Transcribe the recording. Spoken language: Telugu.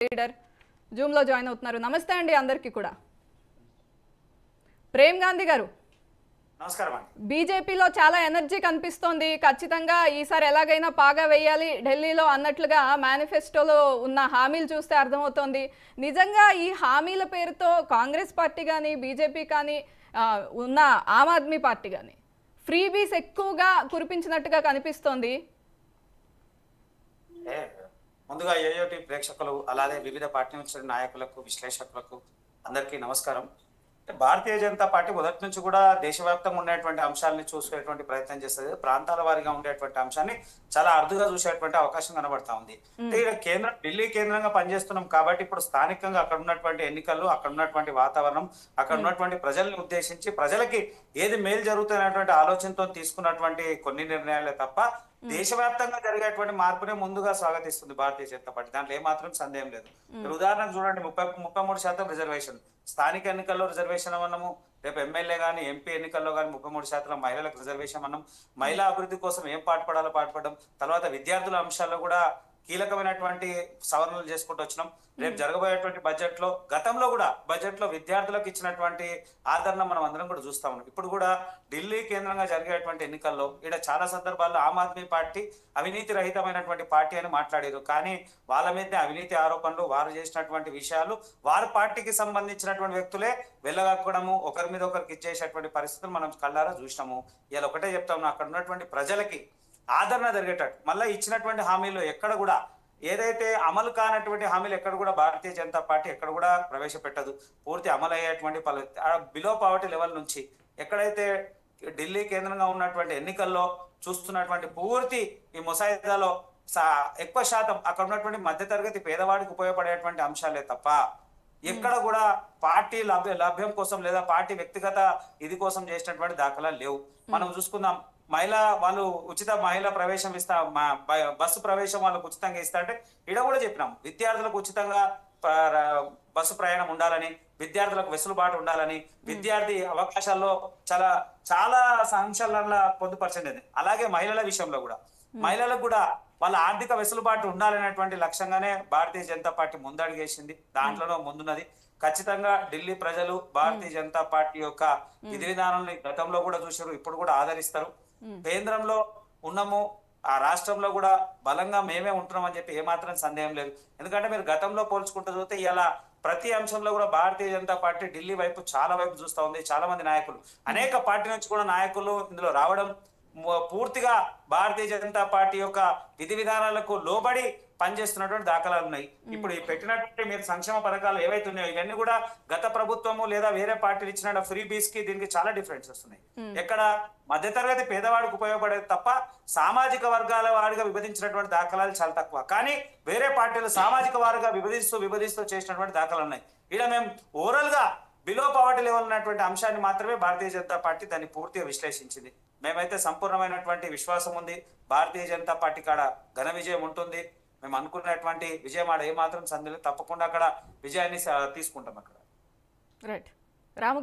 లీడర్ జూమ్ లో జాయిన్ అవుతున్నారు. నమస్తే అండి అందరికీ కూడా. ప్రేమ్ గాంధీ గారు, నమస్కారం అండి. బీజేపీలో చాలా ఎనర్జీ కనిపిస్తోంది. ఖచ్చితంగా ఈసారి ఎలాగైనా పాగా వేయాలి ఢిల్లీలో అన్నట్లుగా మేనిఫెస్టోలో ఉన్న హామీలు చూస్తే అర్థమవుతోంది. నిజంగా ఈ హామీల పేరుతో కాంగ్రెస్ పార్టీ కానీ బీజేపీ కానీ ఉన్న ఆమ్ ఆద్మీ పార్టీ కానీ ఫ్రీబీస్ ఎక్కువగా కురిపించినట్టుగా కనిపిస్తోంది. ముందుగా ఏయోటి ప్రేక్షకులు అలాగే వివిధ పార్టీ నుంచి నాయకులకు విశ్లేషకులకు అందరికీ నమస్కారం. భారతీయ జనతా పార్టీ మొదటి నుంచి కూడా దేశవ్యాప్తంగా ఉండేటువంటి అంశాలని చూసేటువంటి ప్రయత్నం చేస్తుంది. ప్రాంతాల వారీగా ఉండేటువంటి అంశాన్ని చాలా అరుదుగా చూసేటువంటి అవకాశం కనబడతా ఉంది. కేంద్రం ఢిల్లీ కేంద్రంగా పనిచేస్తున్నాం కాబట్టి ఇప్పుడు స్థానికంగా అక్కడ ఉన్నటువంటి ఎన్నికలు, అక్కడ ఉన్నటువంటి వాతావరణం, అక్కడ ఉన్నటువంటి ప్రజల్ని ఉద్దేశించి ప్రజలకి ఏది మేలు జరుగుతున్నటువంటి ఆలోచనతో తీసుకున్నటువంటి కొన్ని నిర్ణయాలే తప్ప దేశవ్యాప్తంగా జరిగేటువంటి మార్పునే ముందుగా స్వాగతిస్తుంది భారతీయ జనతా పార్టీ. దాంట్లో ఏమాత్రం సందేహం లేదు. ఉదాహరణకు చూడండి, 33% రిజర్వేషన్, స్థానిక ఎన్నికల్లో రిజర్వేషన్ అన్నాము, రేపు ఎమ్మెల్యే కానీ ఎంపీ ఎన్నికల్లో కానీ 33% మహిళలకు రిజర్వేషన్ అన్నాం. మహిళా అభివృద్ధి కోసం ఏం పాటుపడాలో పాటుపడడం, తర్వాత విద్యార్థుల అంశాల్లో కూడా కీలకమైనటువంటి సవరణలు చేసుకుంటూ వచ్చినాం. రేపు జరగబోయేటువంటి బడ్జెట్ లో, గతంలో కూడా బడ్జెట్ లో విద్యార్థులకు ఇచ్చినటువంటి ఆదరణ మనం అందరం కూడా చూస్తా ఉన్నాం. ఇప్పుడు కూడా ఢిల్లీ కేంద్రంగా జరిగేటువంటి ఎన్నికల్లో ఇక్కడ చాలా సందర్భాల్లో ఆమ్ ఆద్మీ పార్టీ అవినీతి రహితమైనటువంటి పార్టీ అని మాట్లాడారు. కానీ వాళ్ళ మీద అవినీతి ఆరోపణలు, వారు చేసినటువంటి విషయాలు వారి పార్టీకి సంబంధించినటువంటి వ్యక్తులే వెళ్ళగక్కడము, ఒకరి మీద ఒకరికి ఇచ్చేసేటువంటి పరిస్థితులు మనం కళ్ళారా చూసినాము. ఇలా ఒకటే చెప్తాము, అక్కడ ఉన్నటువంటి ప్రజలకి ఆదరణ జరిగేటట్టు మళ్ళీ ఇచ్చినటువంటి హామీలు ఎక్కడ కూడా ఏదైతే అమలు కానటువంటి హామీలు ఎక్కడ కూడా భారతీయ జనతా పార్టీ ఎక్కడ కూడా ప్రవేశపెట్టదు. పూర్తి అమలు అయ్యేటువంటి బిలో పావర్టీ లెవెల్ నుంచి ఎక్కడైతే ఢిల్లీ కేంద్రంగా ఉన్నటువంటి ఎన్నికల్లో చూస్తున్నటువంటి పూర్తి ఈ ముసాయిదాలో ఎక్కువ శాతం అక్కడ ఉన్నటువంటి మధ్యతరగతి పేదవాడికి ఉపయోగపడేటువంటి అంశాలే తప్ప ఎక్కడ కూడా పార్టీ లభ్యం కోసం లేదా పార్టీ వ్యక్తిగత ఇది కోసం చేసినటువంటి దాఖలాలు లేవు. మనం చూసుకుందాం, వాళ్ళు ఉచిత మహిళా ప్రవేశం బస్సు ప్రవేశం వాళ్ళకు ఉచితంగా ఇస్తా అంటే ఇడ కూడా చెప్పినాం, విద్యార్థులకు ఉచితంగా బస్సు ప్రయాణం ఉండాలని, విద్యార్థులకు వెసులుబాటు ఉండాలని, విద్యార్థి అవకాశాల్లో చాలా అంశాల పొందుపరచండి. అలాగే మహిళల విషయంలో కూడా మహిళలకు కూడా వాళ్ళ ఆర్థిక వెసులుబాటు ఉండాలనేటువంటి లక్ష్యంగానే భారతీయ జనతా పార్టీ ముందడుగేసింది. దాంట్లోనూ ముందున్నది. ఖచ్చితంగా ఢిల్లీ ప్రజలు భారతీయ జనతా పార్టీ యొక్క విధి విధానాన్ని గతంలో కూడా చూశారు, ఇప్పుడు కూడా ఆదరిస్తారు. కేంద్రంలో ఉన్నాము, ఆ రాష్ట్రంలో కూడా బలంగా మేమే ఉంటున్నాం అని చెప్పి ఏమాత్రం సందేహం లేదు. ఎందుకంటే మీరు గతంలో పోల్చుకుంటూ చూస్తే ఇలా ప్రతి అంశంలో కూడా భారతీయ జనతా పార్టీ ఢిల్లీ వైపు చాలా వైపు చూస్తా ఉంది. చాలా మంది నాయకులు, అనేక పార్టీ నుంచి కూడా నాయకులు ఇందులో రావడం, పూర్తిగా భారతీయ జనతా పార్టీ యొక్క విధి విధానాలకు లోబడి పనిచేస్తున్నటువంటి దాఖలాలు ఉన్నాయి. ఇప్పుడు పెట్టినటువంటి మీరు సంక్షేమ పథకాలు ఏవైతే ఉన్నాయో ఇవన్నీ కూడా గత ప్రభుత్వము లేదా వేరే పార్టీలు ఇచ్చిన ఫ్రీ బీస్ కి దీనికి చాలా డిఫరెన్స్ వస్తున్నాయి. ఎక్కడ మధ్యతరగతి పేదవాడికి ఉపయోగపడేది తప్ప సామాజిక వర్గాల వారిగా విభజించినటువంటి దాఖలాలు చాలా తక్కువ. కానీ వేరే పార్టీలు సామాజిక వారుగా విభజిస్తూ చేసినటువంటి దాఖలాలు ఉన్నాయి. ఇక్కడ మేము ఓవరాల్ గా బిలో పవర్టీ లెవెల్ ఉన్నటువంటి అంశాన్ని మాత్రమే భారతీయ జనతా పార్టీ దాన్ని పూర్తిగా విశ్లేషించింది. మేమైతే సంపూర్ణమైనటువంటి విశ్వాసం ఉంది, భారతీయ జనతా పార్టీ కాడ ఘన విజయం ఉంటుంది. మేము అనుకున్నటువంటి విజయం ఆడ ఏమాత్రం సందేహం, తప్పకుండా అక్కడ విజయాన్ని తీసుకుంటాం అక్కడ. రైట్ రాము.